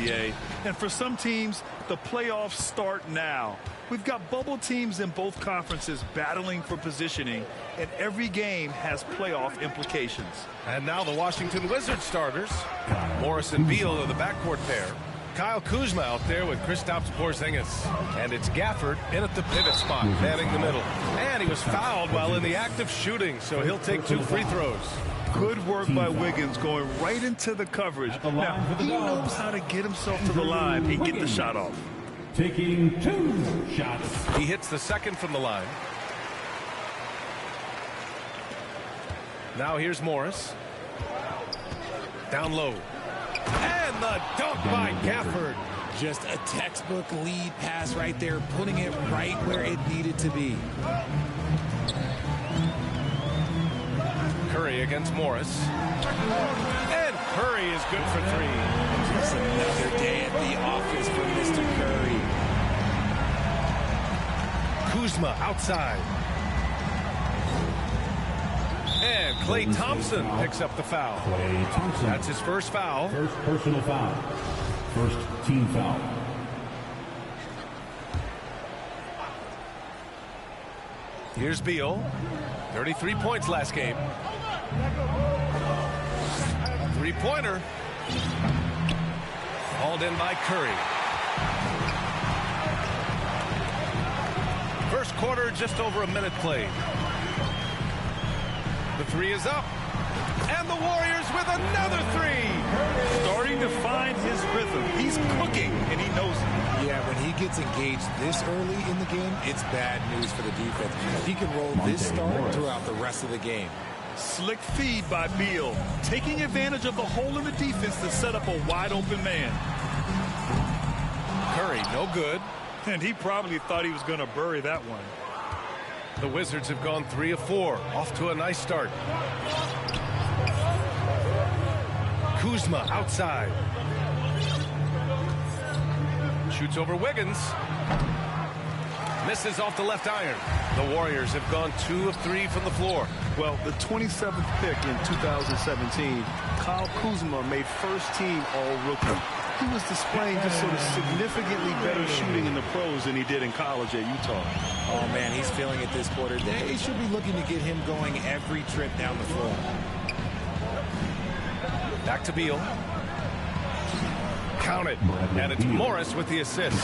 B.A. And for some teams, the playoffs start now. We've got bubble teams in both conferences battling for positioning, and every game has playoff implications. And now the Washington Wizards starters. Morris and Beal are the backcourt pair. Kyle Kuzma out there with Kristaps Porzingis. And it's Gafford in at the pivot spot, manning the middle. And he was fouled while in the act of shooting, so he'll take 2 free throws. Good work by Wiggins going right into the coverage. Now, he knows how to get himself to the line and get the shot off. Taking 2 shots. He hits the second from the line. Now here's Morris. Down low. And the dunk by Gafford. Just a textbook lead pass right there, putting it right where it needed to be. Curry against Morris. And Curry is good for 3. Just another day at the office for Mr. Curry. Kuzma outside. And Klay Thompson picks up the foul. Klay Thompson. That's his first foul. First personal foul. First team foul. Here's Beal. 33 points last game. 3-pointer. Hauled in by Curry. First quarter, just over a minute played. The 3 is up. And the Warriors with another 3. Starting to find his rhythm. He's cooking, and he knows it. Yeah, when he gets engaged this early in the game, it's bad news for the defense. He can roll this start throughout the rest of the game. Slick feed by Beal, taking advantage of the hole in the defense to set up a wide-open man. Curry, no good. And he probably thought he was going to bury that one. The Wizards have gone 3 of 4. Off to a nice start. Kuzma outside. Shoots over Wiggins. Misses off the left iron. The Warriors have gone 2 of 3 from the floor. Well, the 27th pick in 2017, Kyle Kuzma made first team all-rookie. He was displaying just sort of significantly better shooting in the pros than he did in college at Utah. Oh, man, he's feeling it this quarter. They should be looking to get him going every trip down the floor. Back to Beal. Count it. And it's Morris with the assist.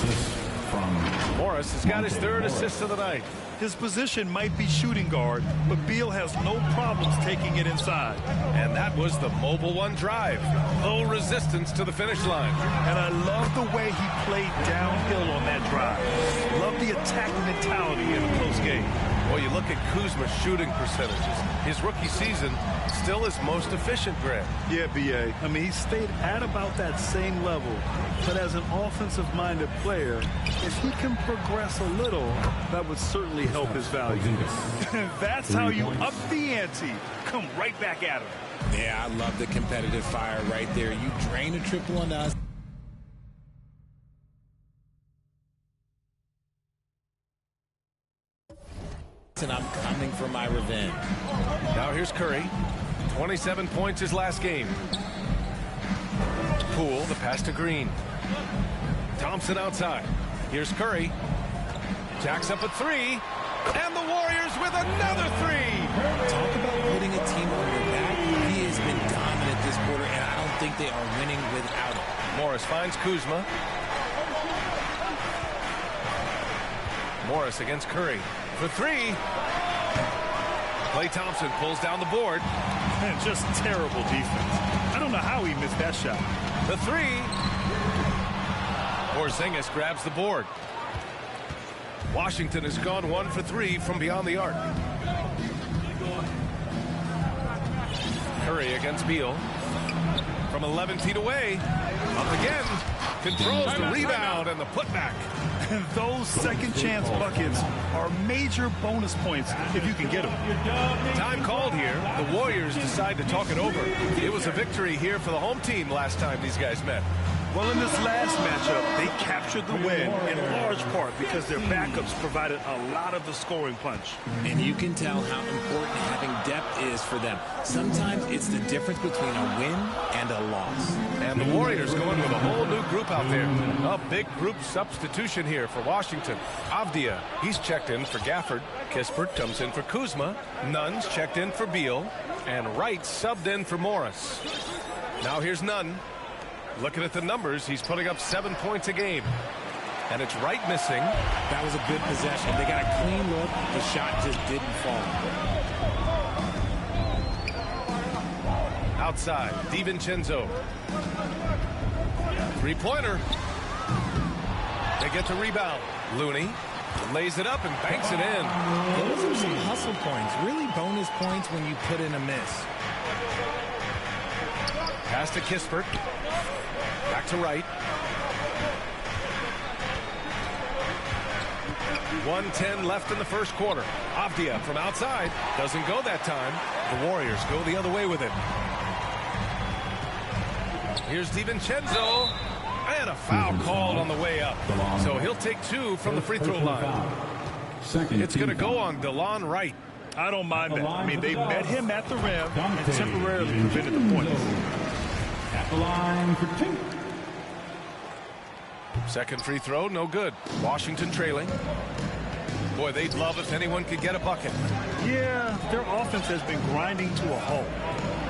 Morris has got his 3rd assist of the night. His position might be shooting guard, but Beal has no problems taking it inside. And that was the mobile 1 drive. Low resistance to the finish line. And I love the way he played downhill on that drive. Love the attack mentality in a close game. Well, you look at Kuzma's shooting percentages. His rookie season, still his most efficient, Grant. Yeah, B.A. I mean, he stayed at about that same level. But as an offensive-minded player, if he can progress a little, that would certainly help his value. That's how you up the ante. Come right back at him. Yeah, I love the competitive fire right there. You drain a triple on us. And I'm coming for my revenge. Now here's Curry. 27 points his last game. Poole, the pass to Green. Thompson outside. Here's Curry. Jacks up a 3. And the Warriors with another 3. Talk about putting a team on your back. He has been dominant this quarter, and I don't think they are winning without him. Morris finds Kuzma. Morris against Curry for 3. Klay Thompson pulls down the board. And just terrible defense. I don't know how he missed that shot. The 3. Porzingis grabs the board. Washington has gone 1 for 3 from beyond the arc. Curry against Beal. From 11 feet away. Up again. Controls the rebound and the putback. And those second chance buckets are major bonus points if you can get them. Time called here. The Warriors decide to talk it over. It was a victory here for the home team last time these guys met. Well, in this last matchup, they captured the win in large part because their backups provided a lot of the scoring punch. And you can tell how important having depth is for them. Sometimes it's the difference between a win and a loss. And the Warriors going with a whole new group out there. A big group substitution here for Washington. Avdia, he's checked in for Gafford. Kispert comes in for Kuzma. Nunn's checked in for Beal. And Wright subbed in for Morris. Now here's Nunn. Looking at the numbers, he's putting up 7 points a game. And it's Wright missing. That was a good possession. They got a clean look. The shot just didn't fall. Outside, DiVincenzo. Three-pointer. They get the rebound. Looney lays it up and banks it in. Those are some hustle points. Really bonus points when you put in a miss. Pass to Kispert. Back to Wright. 1:10 left in the first quarter. Avdia from outside. Doesn't go that time. The Warriors go the other way with it. Here's DiVincenzo. And a foul called on the way up. So he'll take 2 from the free throw line. It's going to go on DeLon Wright. I don't mind that. I mean, they met him at the rim and temporarily prevented the points. At the line for 2. Second free throw, no good. Washington trailing. Boy, they'd love if anyone could get a bucket. Yeah, their offense has been grinding to a halt.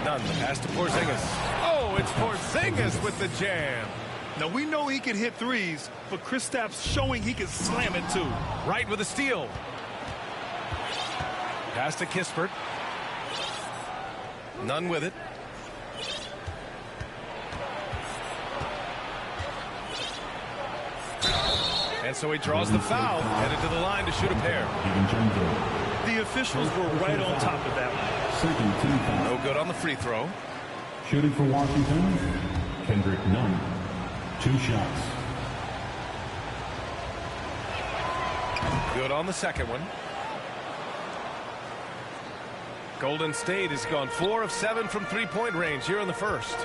None. The pass to Porzingis. Oh, it's Porzingis with the jam. Now, we know he can hit threes, but Kristaps showing he can slam it too. Right with a steal. Pass to Kispert. None with it. And so he draws the foul, headed to the line to shoot a pair. The officials were right on top of that one. Second team foul. No good on the free throw. Shooting for Washington, Kendrick Nunn. 2 shots. Good on the second one. Golden State has gone 4 of 7 from three-point range here in the first.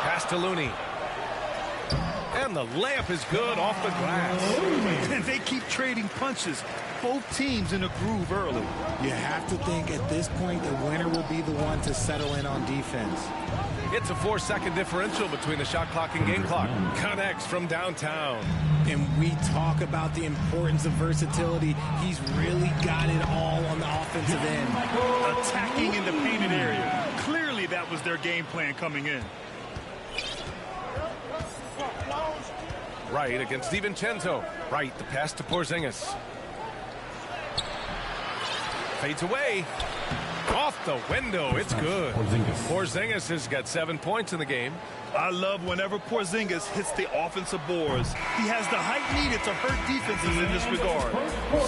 Pass to Looney. And the layup is good off the glass. And they keep trading punches. Both teams in a groove early. You have to think at this point the winner will be the one to settle in on defense. It's a 4-second differential between the shot clock and game clock. Connects from downtown. And we talk about the importance of versatility. He's really got it all on the offensive end. Attacking in the painted area. Clearly that was their game plan coming in. Wright against DiVincenzo. Wright, the pass to Porzingis. Fades away. Off the window. It's good. Porzingis has got 7 points in the game. I love whenever Porzingis hits the offensive boards. He has the height needed to hurt defenses in this regard.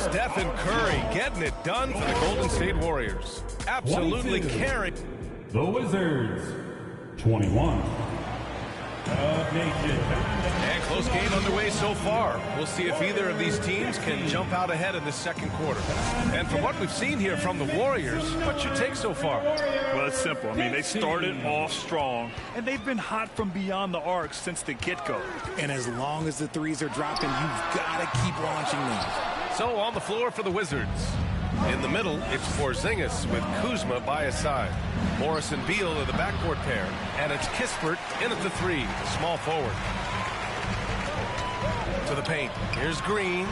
Stephen Curry getting it done for the Golden State Warriors. Absolutely carried. The Wizards, 21. And close game underway so far. We'll see if either of these teams can jump out ahead in this second quarter. And from what we've seen here from the Warriors, what's your take so far? Well, it's simple. I mean, they started off strong, and they've been hot from beyond the arc since the get-go. And as long as the threes are dropping, you've got to keep launching them. So on the floor for the Wizards. In the middle, it's Porzingis with Kuzma by his side. Morris and Beal are the backcourt pair. And it's Kispert in at the 3, small forward. To the paint. Here's Green.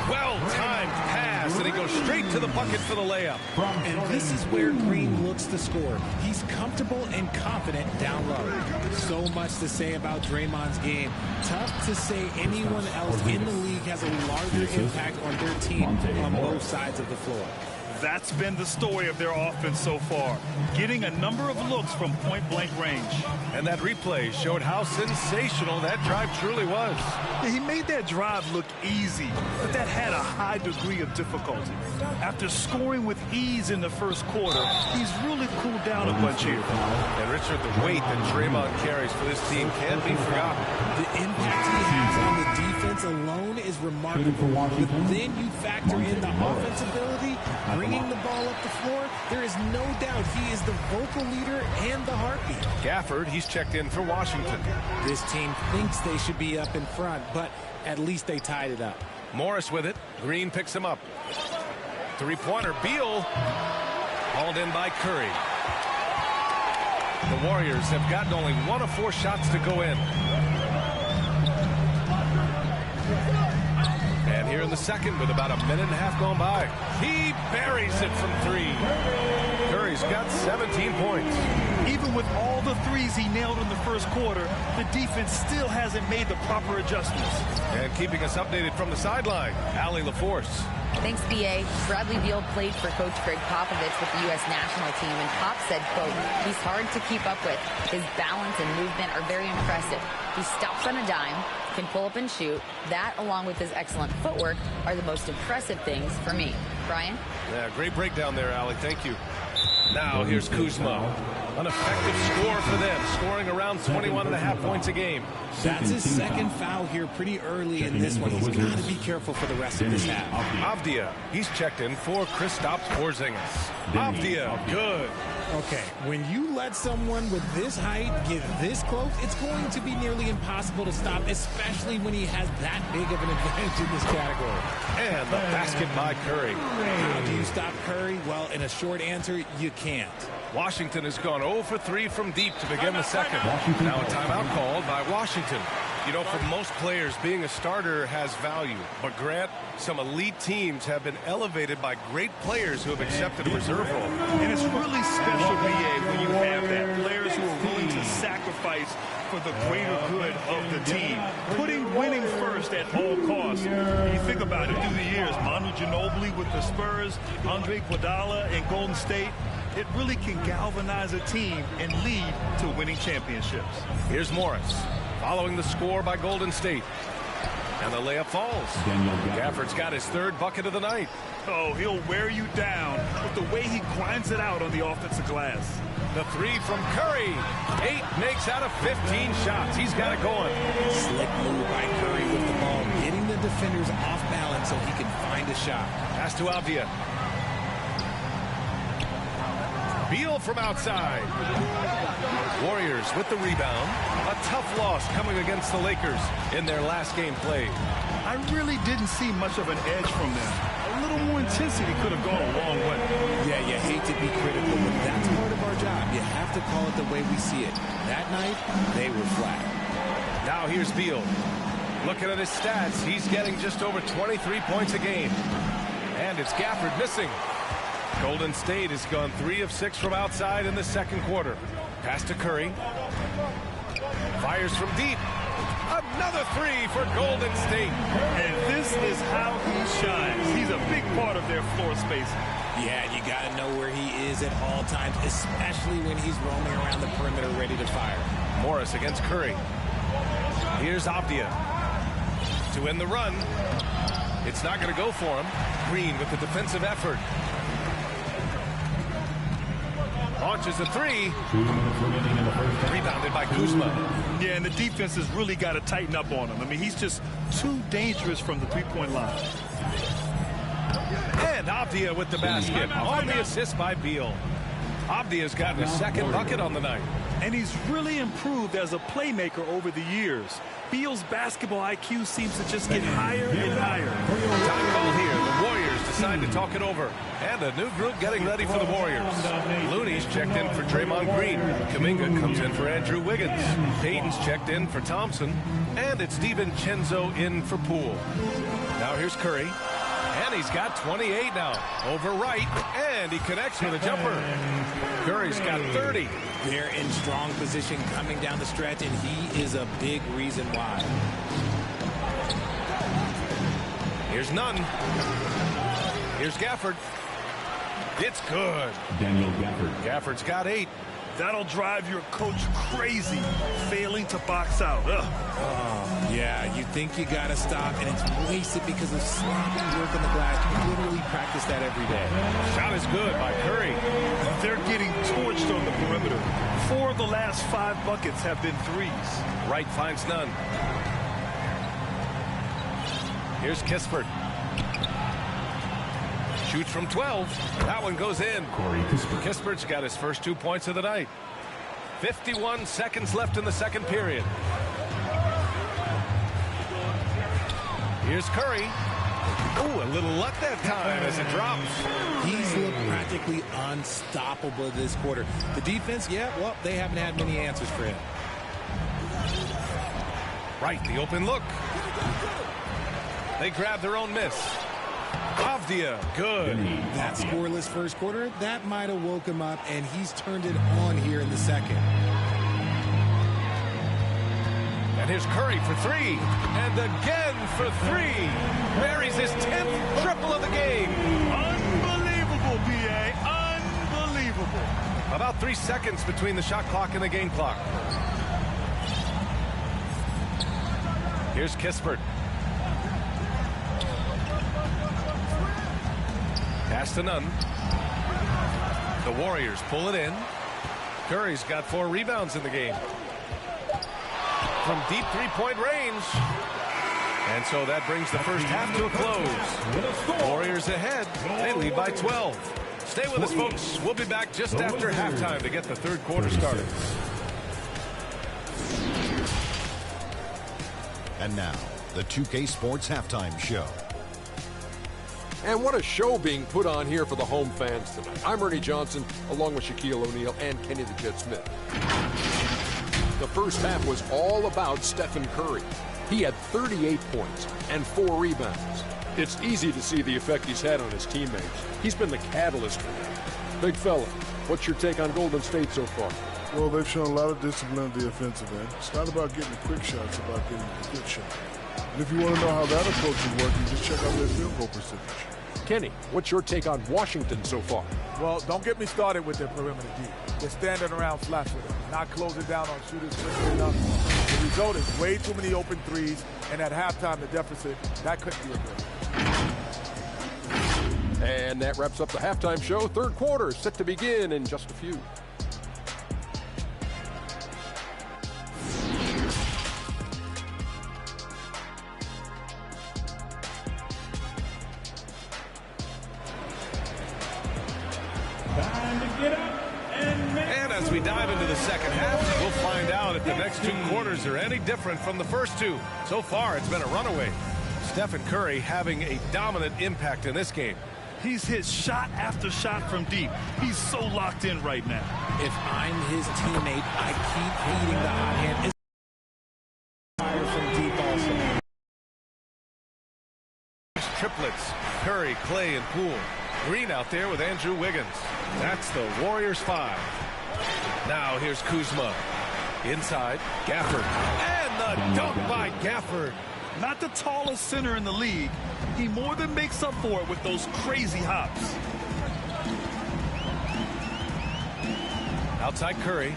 Well-timed pass, and he goes straight to the bucket for the layup. And this is where Green looks to score. He's comfortable and confident down low. So much to say about Draymond's game. Tough to say anyone else in the league has a larger impact on their team on both sides of the floor. That's been the story of their offense so far, getting a number of looks from point-blank range. And that replay showed how sensational that drive truly was. He made that drive look easy, but that had a high degree of difficulty. After scoring with ease in the first quarter, he's really cooled down a bunch here. And Richard, the weight that Draymond carries for this team can't be forgotten. The impact he has on the defense alone is remarkable. But then you factor in the offensive ability. Green bringing the ball up the floor, there is no doubt he is the vocal leader and the heartbeat. Gafford, he's checked in for Washington. This team thinks they should be up in front, but at least they tied it up. Morris with it. Green picks him up. Three-pointer. Beal. Hauled in by Curry. The Warriors have gotten only 1 of 4 shots to go in. And here in the second with about a minute and a half gone by. He buries it from 3. Curry's got 17 points. Even with all the threes he nailed in the first quarter, the defense still hasn't made the proper adjustments. And keeping us updated from the sideline, Allie LaForce. Thanks, B.A. Bradley Beal played for Coach Greg Popovich with the U.S. national team, and Pop said, quote, he's hard to keep up with. His balance and movement are very impressive. He stops on a dime, can pull up and shoot. That, along with his excellent footwork, are the most impressive things for me. Brian? Yeah, great breakdown there, Allie. Thank you. Now here's Kuzma. An effective score for them, scoring around 21.5 points a game. That's his second foul here pretty early in this one. He's got to be careful for the rest of this half. Avdia, he's checked in for Kristaps Porzingis. Avdia, good. Okay, when you let someone with this height get this close, it's going to be nearly impossible to stop, especially when he has that big of an advantage in this category. And the basket by Curry. How do you stop Curry? Well, in a short answer, you can't. Washington has gone 0 for 3 from deep to begin the second. Now a timeout called by Washington. You know, for most players, being a starter has value. But, Grant, some elite teams have been elevated by great players who have accepted a reserve role. And it's really special, B.A., when you have that. Players who are willing to sacrifice for the greater good of the team. Putting winning first at all costs. When you think about it through the years, Manu Ginobili with the Spurs, Andre Iguodala in Golden State, it really can galvanize a team and lead to winning championships. Here's Morris, following the score by Golden State. And the layup falls. Gafford's got his 3rd bucket of the night. Oh, he'll wear you down with the way he grinds it out on the offensive glass. The 3 from Curry. 8 makes out of 15 shots. He's got it going. Slick move by Curry with the ball, getting the defenders off balance so he can find a shot. Pass to Avdia. Beal from outside. Warriors with the rebound. A tough loss coming against the Lakers in their last game played. I really didn't see much of an edge from them. A little more intensity could have gone a long way. Yeah, you hate to be critical, but that's part of our job. You have to call it the way we see it. That night, they were flat. Now here's Beal. Looking at his stats, he's getting just over 23 points a game. And it's Gafford missing. Golden State has gone 3 of 6 from outside in the second quarter. Pass to Curry. Fires from deep. Another 3 for Golden State. And this is how he shines. He's a big part of their floor space. Yeah, you got to know where he is at all times, especially when he's roaming around the perimeter ready to fire. Morris against Curry. Here's Avdia to end the run. It's not going to go for him. Green with the defensive effort. Launches a 3. Rebounded by Kuzma. Yeah, and the defense has really got to tighten up on him. I mean, he's just too dangerous from the three-point line. And Avdia with the basket on the assist by Beal. Avdia's gotten a 2nd bucket on the night. And he's really improved as a playmaker over the years. Beal's basketball IQ seems to just get higher and higher. Time call here. The Warriors decide to talk it over. And a new group getting ready for the Warriors. Looney's checked in for Draymond Green. Kuminga comes in for Andrew Wiggins. Payton's checked in for Thompson. And it's DiVincenzo in for Poole. Now here's Curry. And he's got 28 now. Over right. And he connects with a jumper. Curry's got 30. They're in strong position coming down the stretch, and he is a big reason why. Here's Nunn. Here's Gafford. It's good. Daniel Gafford. Gafford's got 8. That'll drive your coach crazy, failing to box out. Yeah, you think you got to stop, and it's wasted because of sloppy work on the glass. You literally practice that every day. Shot is good by Curry. They're getting torched on the perimeter. 4 of the last 5 buckets have been threes. Wright finds none. Here's Kispert. Shoots from 12. That one goes in. Kispert's got his first 2 points of the night. 51 seconds left in the second period. Here's Curry. Ooh, a little luck that time as it drops. He's looked practically unstoppable this quarter. The defense, yeah, well, they haven't had many answers for him. Right, the open look. They grab their own miss. Avdia, good. That scoreless first quarter, that might have woke him up, and he's turned it on here in the second. And here's Curry for three. And again for three. Buries his 10th triple of the game. Unbelievable, PA. Unbelievable. About 3 seconds between the shot clock and the game clock. Here's Kispert. Pass to none. The Warriors pull it in. Curry's got 4 rebounds in the game. From deep three-point range. And so that brings the first half to a close. Warriors ahead. They lead by 12. Stay with us, folks. We'll be back just after halftime to get the third quarter started. And now, the 2K Sports Halftime Show. And what a show being put on here for the home fans tonight. I'm Ernie Johnson, along with Shaquille O'Neal and Kenny the Jet Smith. The first half was all about Stephen Curry. He had 38 points and 4 rebounds. It's easy to see the effect he's had on his teammates. He's been the catalyst for them. Big fella, what's your take on Golden State so far? Well, they've shown a lot of discipline at the offensive end. It's not about getting a quick shot, it's about getting a good shot. And if you want to know how that approach is working, just check out their field goal percentage. Kenny, what's your take on Washington so far? Well, don't get me started with their perimeter deep. They're standing around flat with it, not closing down on shooters quickly enough. The result is way too many open threes, and at halftime, the deficit, that couldn't be addressed. And that wraps up the halftime show. Third quarter set to begin in just a few. And as we dive into the second half, we'll find out if the next 2 quarters are any different from the first 2. So far, it's been a runaway. Stephen Curry having a dominant impact in this game. He's hit shot after shot from deep. He's so locked in right now. If I'm his teammate, I keep feeding the hot hand. Fire from deep also. Triplets. Curry, Clay, and Poole. Green out there with Andrew Wiggins. That's the Warriors 5. Now here's Kuzma. Inside, Gafford. And the dunk by Gafford. Not the tallest center in the league. He more than makes up for it with those crazy hops. Outside Curry.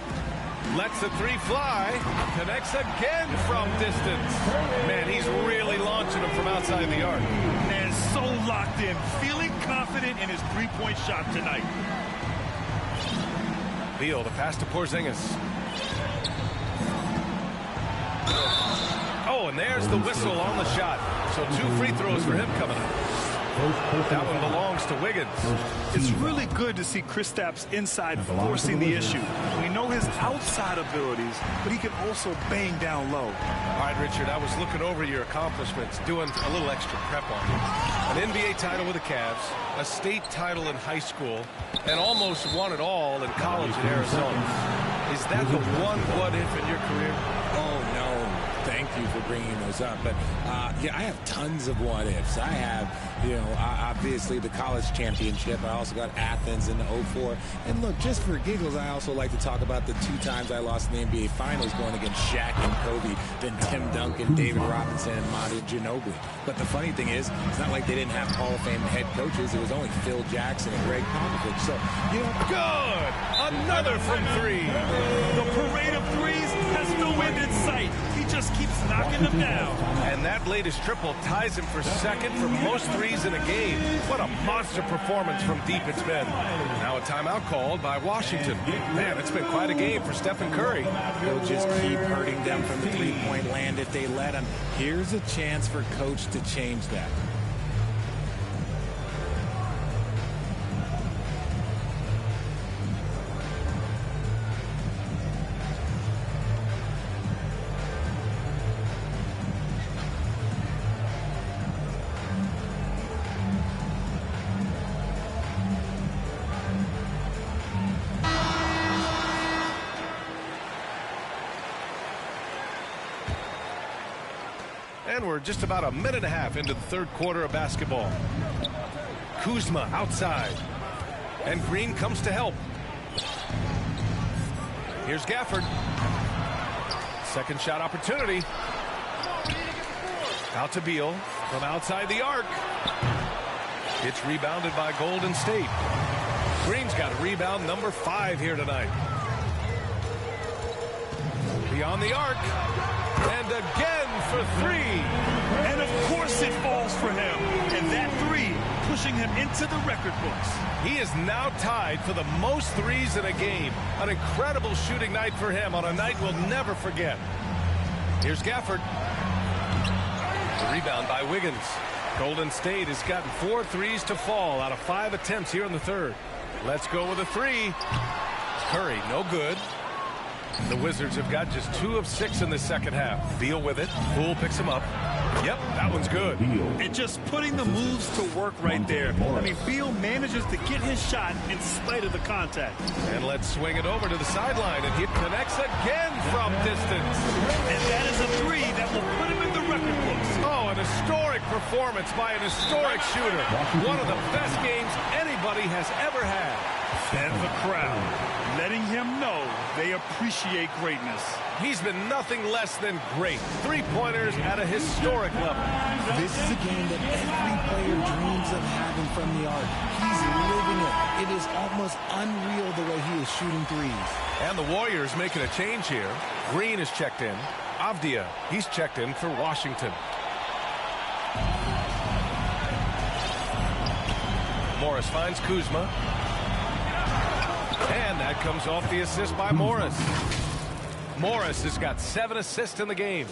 Lets the 3 fly. Connects again from distance. Man, he's really launching them from outside the arc. And so locked in. Feeling confident in his 3-point shot tonight. Beal, the pass to Porzingis. Oh, and there's the whistle on the shot. So 2 free throws for him coming up. That one belongs to Wiggins. It's really good to see Kristaps inside forcing the issue. We know his outside abilities, but he can also bang down low. All right, Richard, I was looking over your accomplishments, doing a little extra prep on you. An NBA title with the Cavs, a state title in high school, and almost won it all in college in Arizona. Is that the one what-if in your career? Oh, no. Thank you for bringing those up. But, yeah, I have tons of what-ifs. I have, obviously the college championship. I also got Athens in the 04. And, look, just for giggles, I also like to talk about the 2 times I lost in the NBA Finals going against Shaq and Kobe, then Tim Duncan, David Robinson, and Manu Ginobili. But the funny thing is, it's not like they didn't have Hall of Fame head coaches. It was only Phil Jackson and Greg Popovich. So, good! Another from 3. The parade of threes has no end in sight. He just keeps knocking them down. And that latest triple ties him for second for most threes in a game. What a monster performance from deep it's been. Now a timeout called by Washington. Man, it's been quite a game for Stephen Curry. He'll just keep hurting them from the 3-point land if they let him. Here's a chance for Coach to change that. And we're just about a minute and a half into the third quarter of basketball. Kuzma outside. And Green comes to help. Here's Gafford. Second shot opportunity. Out to Beal from outside the arc. It's rebounded by Golden State. Green's got rebound number 5 here tonight. Beyond the arc. And again for 3. And of course it falls for him. And that 3 pushing him into the record books. He is now tied for the most threes in a game. An incredible shooting night for him on a night we'll never forget. Here's Gafford. The rebound by Wiggins. Golden State has gotten 4 threes to fall out of 5 attempts here in the third. Let's go with a 3. Curry, no good. The Wizards have got just 2 of 6 in the second half. Beal with it. Poole picks him up. Yep, that one's good. And just putting the moves to work right there. I mean, Beal manages to get his shot in spite of the contact. And let's swing it over to the sideline, and he connects again from distance. And that is a 3 that will put him in the record books. Oh, an historic performance by an historic shooter. One of the best games anybody has ever had. And the crowd letting him know they appreciate greatness. He's been nothing less than great. 3-pointers at a historic level. This is a game that every player dreams of having from the arc. He's living it. It is almost unreal the way he is shooting threes. And the Warriors making a change here. Green is checked in. Avdia, he's checked in for Washington. Morris finds Kuzma. And that comes off the assist by Morris. Morris has got 7 assists in the game.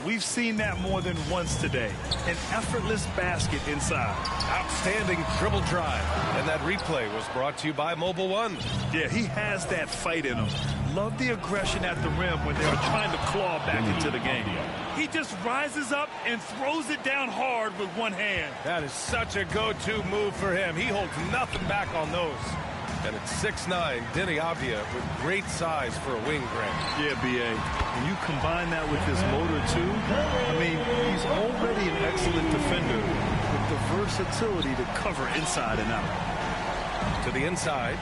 We've seen that more than once today. An effortless basket inside. Outstanding dribble drive. And that replay was brought to you by Mobile One. Yeah, he has that fight in him. Love the aggression at the rim when they were trying to claw back into the game. He just rises up and throws it down hard with one hand. That is such a go-to move for him. He holds nothing back on those. And it's 6'9", Denny Avdia with great size for a wing grab. Yeah, B.A. When you combine that with his motor, too, I mean, he's already an excellent defender with the versatility to cover inside and out. To the inside.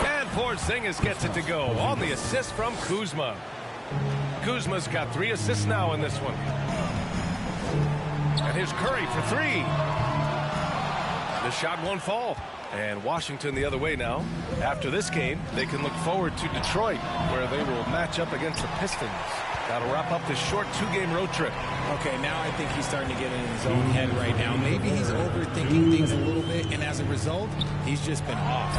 And Porzingis gets it to go on the assist from Kuzma. Kuzma's got 3 assists now in this one. And here's Curry for 3. The shot won't fall. And Washington the other way now. After this game, they can look forward to Detroit, where they will match up against the Pistons. That'll wrap up this short 2-game road trip. Okay, now I think he's starting to get in his own head right now. Maybe he's overthinking things a little bit, and as a result, he's just been off.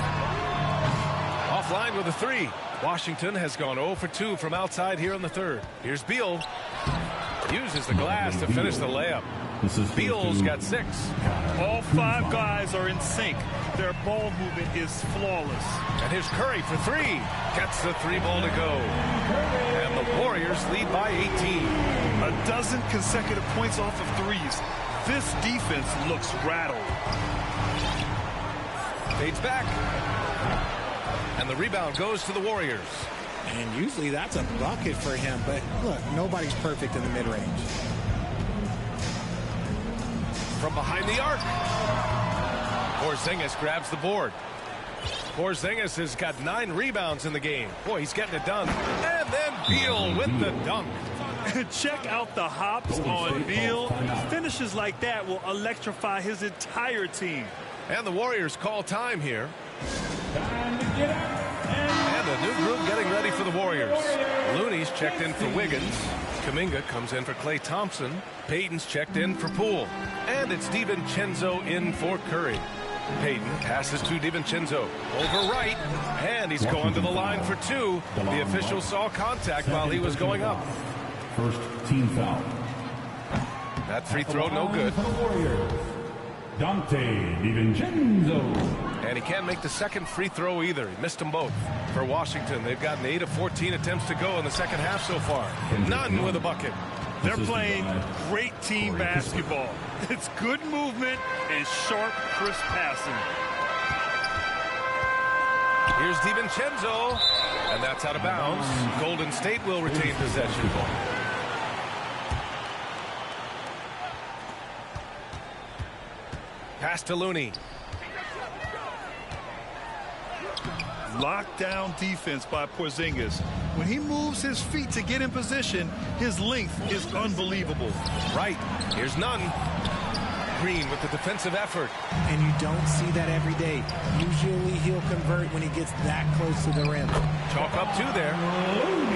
Offline with a 3. Washington has gone 0 for 2 from outside here in the third. Here's Beal. Uses the glass to finish the layup. Beal's got 6. All 5 guys are in sync. Their ball movement is flawless. And here's Curry for 3. Gets the 3-ball to go. And the Warriors lead by 18. A dozen consecutive points off of threes. This defense looks rattled. Fades back. And the rebound goes to the Warriors. And usually that's a bucket for him. But look, nobody's perfect in the mid-range. From behind the arc. Porzingis grabs the board. Porzingis has got 9 rebounds in the game. Boy, he's getting it done. And then Beal with the dunk. Check out the hops on Beal. Finishes like that will electrify his entire team. And the Warriors call time here. And a new group getting ready for the Warriors. Looney's checked in for Wiggins. Kuminga comes in for Klay Thompson. Payton's checked in for Poole. And it's DiVincenzo in for Curry. Payton passes to DiVincenzo. Over right. And he's going to the line for 2. The official saw contact while he was going up. First team foul. That free throw no good. Dante DiVincenzo. And he can't make the second free throw either. He missed them both. For Washington, they've gotten 8 of 14 attempts to go in the second half so far. None with a bucket. They're playing great team basketball. It's good movement and sharp, crisp passing. Here's DiVincenzo. And that's out of bounds. Golden State will retain possession. Pass to Looney. Lockdown defense by Porzingis. When he moves his feet to get in position, his length is unbelievable. Right. Here's Nunn. Green with the defensive effort. And you don't see that every day. Usually he'll convert when he gets that close to the rim. Chalk up 2 there.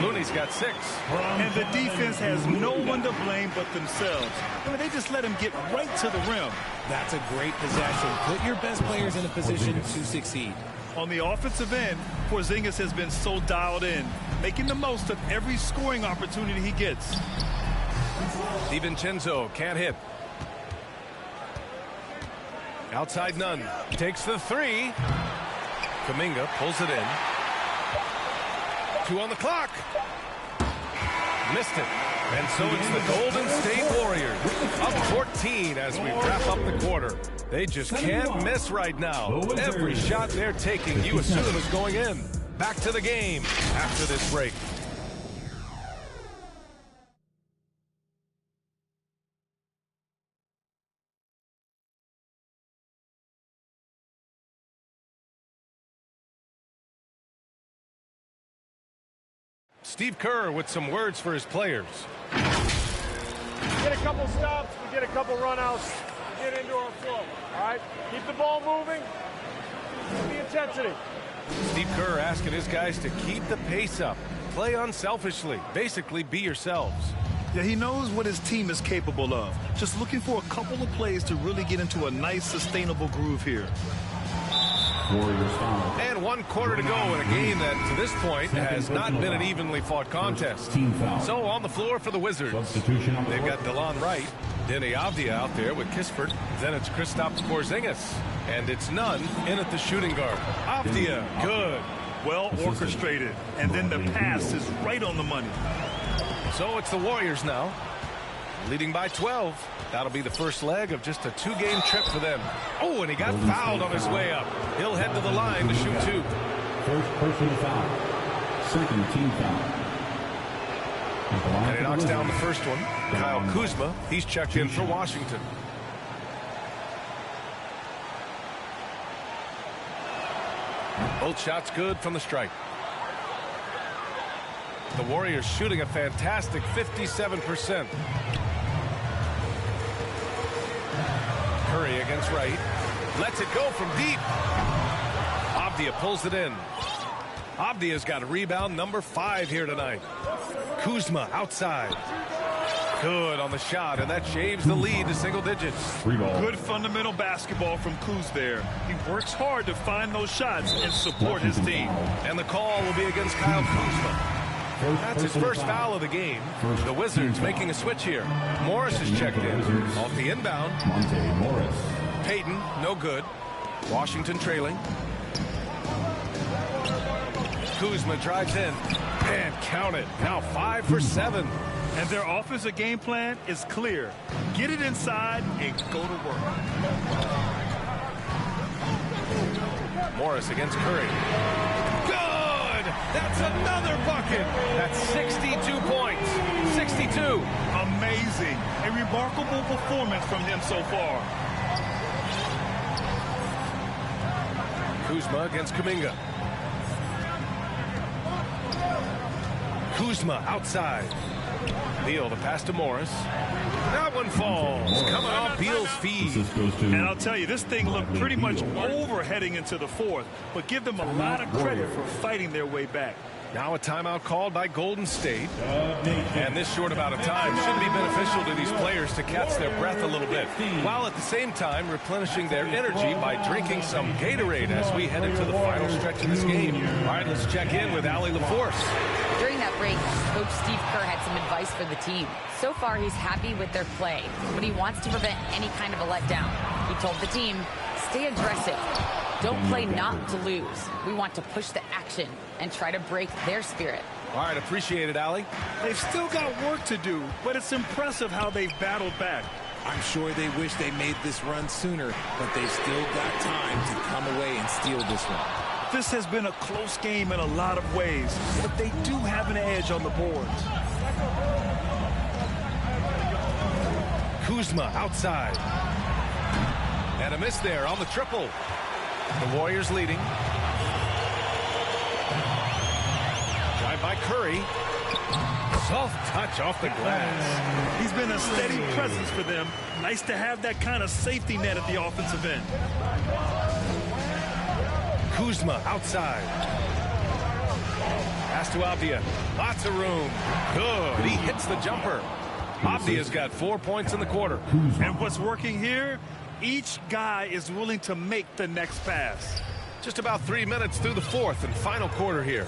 Looney's got 6. And the defense has no one to blame but themselves. I mean, they just let him get right to the rim. That's a great possession. Put your best players in a position to succeed. On the offensive end, Porzingis has been so dialed in, making the most of every scoring opportunity he gets. DiVincenzo can't hit. Outside Nunn. Takes the 3. Kuminga pulls it in. 2 on the clock. Missed it. And so it's the Golden State Warriors up 14 as we wrap up the quarter. They just can't miss right now. Every shot they're taking, you assume is going in. Back to the game after this break. Steve Kerr with some words for his players. Get a couple stops, we get a couple runouts, get into our flow, all right? Keep the ball moving, keep the intensity. Steve Kerr asking his guys to keep the pace up, play unselfishly, basically be yourselves. Yeah, he knows what his team is capable of. Just looking for a couple of plays to really get into a nice, sustainable groove here. And 1 quarter to go in a game that, to this point, has not been an evenly fought contest. So on the floor for the Wizards, they've got DeLon Wright, Denny Avdia out there with Kispert. Then it's Kristaps Porzingis. And it's Nunn in at the shooting guard. Avdia, good. Well orchestrated. And then the pass is right on the money. So it's the Warriors now, leading by 12. That'll be the first leg of just a 2-game trip for them. Oh, and he got fouled on his way up. He'll head to the line to shoot 2. First personal foul. Second team foul. And he knocks down the first one. Kyle Kuzma, he's checked in for Washington. Both shots good from the stripe. The Warriors shooting a fantastic 57%. Curry against Wright. Lets it go from deep. Avdia pulls it in. Avdia's got a rebound number 5 here tonight. Kuzma outside. Good on the shot, and that shaves the lead to single digits. Good fundamental basketball from Kuz there. He works hard to find those shots and support his team. And the call will be against Kyle Kuzma. That's his first foul of the game. The Wizards making a switch here. Morris is checked in. Off the inbound. Monte Morris. Payton, no good. Washington trailing. Kuzma drives in. And count it. Now 5 for 7. And their offensive game plan is clear. Get it inside and go to work. Morris against Curry. Good! That's another bucket. That's 62 points. 62. Amazing. A remarkable performance from him so far. Kuzma against Kuminga. Kuzma outside. Beal, the pass to Morris. That one falls. Coming off Beal's feed. And I'll tell you, this thing looked pretty much over heading into the fourth, but give them a lot of credit for fighting their way back. Now a timeout called by Golden State. And this short amount of time should be beneficial to these players to catch their breath a little bit, while at the same time replenishing their energy by drinking some Gatorade as we head into the final stretch of this game. All right, let's check in with Allie LaForce. During that break, Coach Steve Kerr had some advice for the team. So far, he's happy with their play, but he wants to prevent any kind of a letdown. He told the team, stay aggressive. Don't play not to lose. We want to push the action and try to break their spirit. All right, appreciate it, Allie. They've still got work to do, but it's impressive how they've battled back. I'm sure they wish they made this run sooner, but they've still got time to come away and steal this one. This has been a close game in a lot of ways, but they do have an edge on the boards. Kuzma outside. And a miss there on the triple. The Warriors leading. Drive by Curry. Soft touch off the glass. He's been a steady presence for them. Nice to have that kind of safety net at the offensive end. Kuzma outside. Pass to Avdia. Lots of room. Good. He hits the jumper. Avdia's got 4 points in the quarter. And what's working here? Each guy is willing to make the next pass. Just about 3 minutes through the fourth and final quarter here.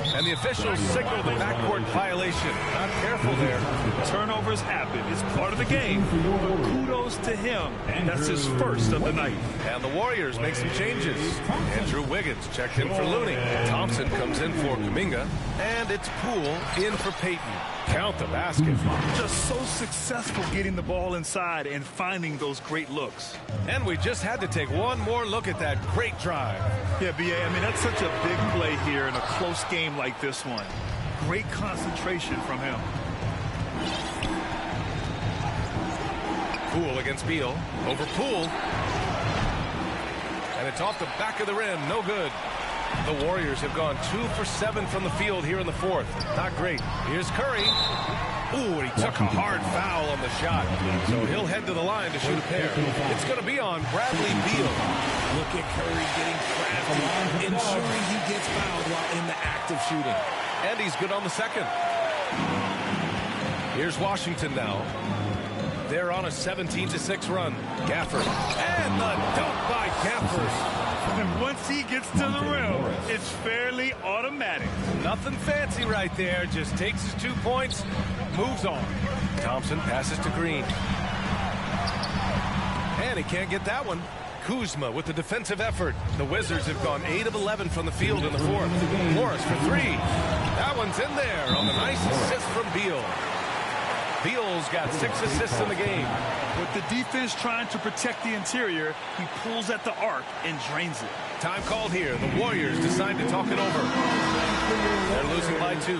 And the officials signal the backcourt violation. Not careful there. Turnovers happen. It's part of the game. But kudos to him. That's his first of the night. And the Warriors make some changes. Andrew Wiggins checked in for Looney. Thompson comes in for Kuminga. And it's Poole in for Payton. Count the basket. Just so successful getting the ball inside and finding those great looks. And we just had to take one more look at that great drive. Yeah, B.A., I mean, that's such a big play here in a close game like this one. Great concentration from him. Poole against Beal. Over Poole. And it's off the back of the rim. No good. The Warriors have gone 2 for 7 from the field here in the fourth. Not great. Here's Curry. Ooh, and he took a hard foul on the shot. So he'll head to the line to shoot a pair. It's going to be on Bradley Beal. Look at Curry getting crafty, ensuring he gets fouled while in the act of shooting. And he's good on the second. Here's Washington now. They're on a 17-6 run. Gafford. And the dunk by Gafford. And once he gets to the rim, it's fairly automatic. Nothing fancy right there. Just takes his 2 points, moves on. Thompson passes to Green. And he can't get that one. Kuzma with the defensive effort. The Wizards have gone 8 of 11 from the field in the fourth. Morris for 3. That one's in there on the nice assist from Beal. Beal's got 6 assists in the game. With the defense trying to protect the interior, he pulls at the arc and drains it. Time called here. The Warriors decide to talk it over. They're losing by 2.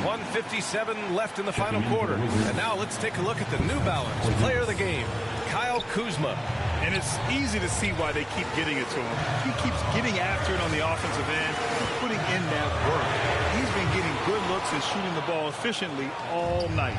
1:57 left in the final quarter. And now let's take a look at the New Balance player of the game, Kyle Kuzma. And it's easy to see why they keep getting it to him. He keeps getting after it on the offensive end, putting in that work. He's been getting good looks and shooting the ball efficiently all night.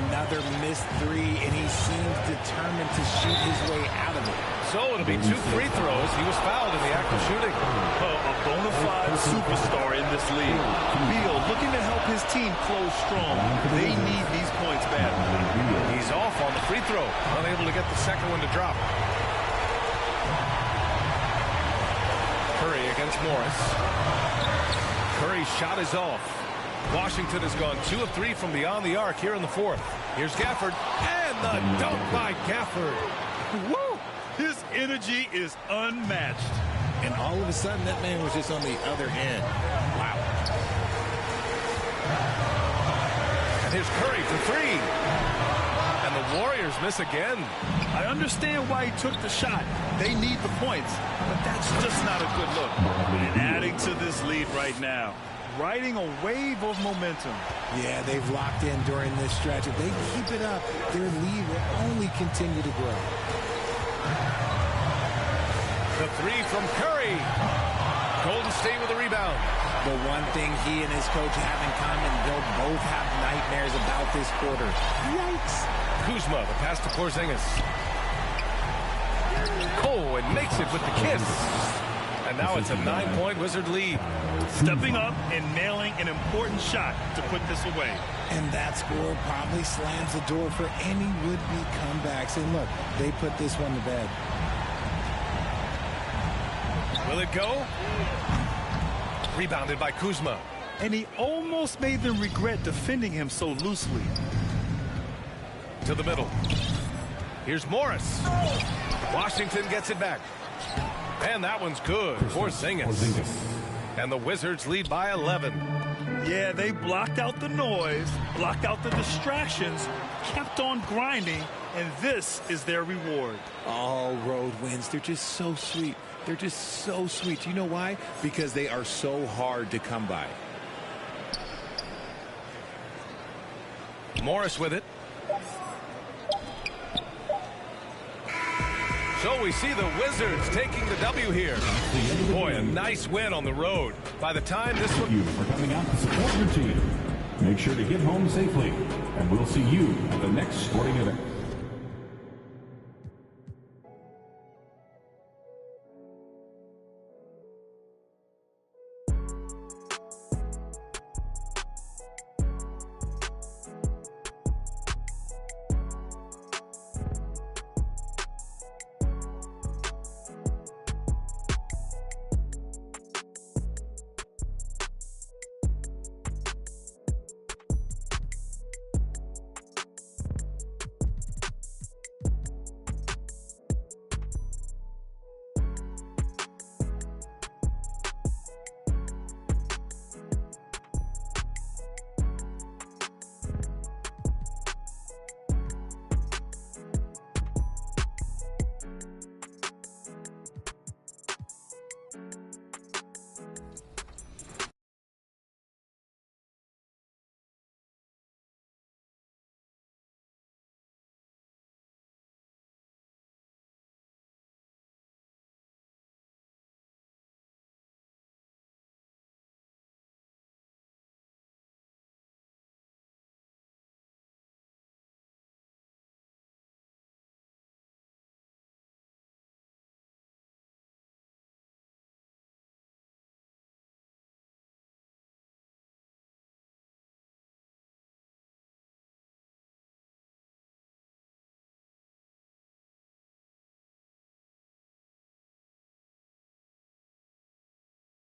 Another missed 3, and he seems determined to shoot his way out of it. So it'll be 2 free throws. He was fouled in the act of shooting. A bona fide superstar in this league. Beal looking to help his team close strong. They need these points badly. He's off on the free throw. Unable to get the second one to drop. Curry against Morris. Curry's shot is off. Washington has gone 2 of 3 from beyond the arc here in the fourth. Here's Gafford. And the dunk by Gafford. Woo! His energy is unmatched. And all of a sudden, that man was just on the other end. Wow. And here's Curry for 3. And the Warriors miss again. I understand why he took the shot. They need the points, but that's just not a good look. And adding to this lead right now, riding a wave of momentum. Yeah, they've locked in during this stretch. If they keep it up, their lead will only continue to grow. The 3 from Curry. Golden State with a rebound. The one thing he and his coach have in common, they'll both have nightmares about this quarter. Yikes. Kuzma, the pass to Porzingis. Cole, and makes it with the kiss. And now it's a 9-point Wizard lead. Stepping up and nailing an important shot to put this away. And that score probably slams the door for any would-be comebacks. And look, they put this one to bed. Will it go? Rebounded by Kuzma. And he almost made them regret defending him so loosely. To the middle. Here's Morris. Washington gets it back. And that one's good. Porzingis. And the Wizards lead by 11. Yeah, they blocked out the noise, blocked out the distractions, kept on grinding, and this is their reward. All road wins. They're just so sweet. They're just so sweet. You know why? Because they are so hard to come by. Morris with it. So we see the Wizards taking the W here. Boy, a nice win on the road. By the time this one... You for coming out to support your team. Make sure to get home safely, and we'll see you at the next sporting event.